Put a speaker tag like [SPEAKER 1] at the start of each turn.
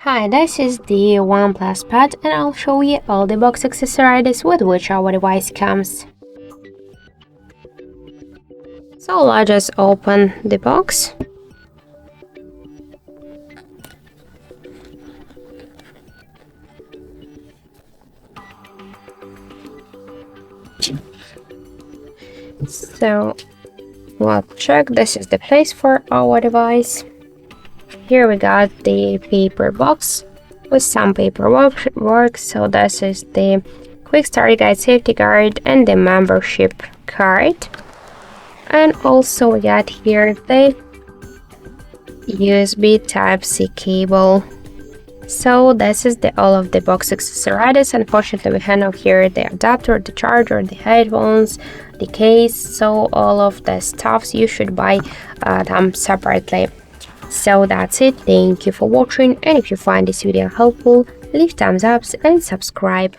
[SPEAKER 1] Hi, this is the OnePlus Pad and I'll show you all the box accessories with which our device comes. So I'll just open the box. So we'll check, this is the place for our device. Here we got the paper box with some paperwork. So this is the quick start guide, safety guide, and the membership card. And also we got here the USB Type-C cable. So this is all of the box accessories. Unfortunately, we have here the adapter, the charger, the headphones, the case. So all of the stuffs you should buy them separately. So that's it. Thank you for watching, and if you find this video helpful, leave thumbs up and subscribe.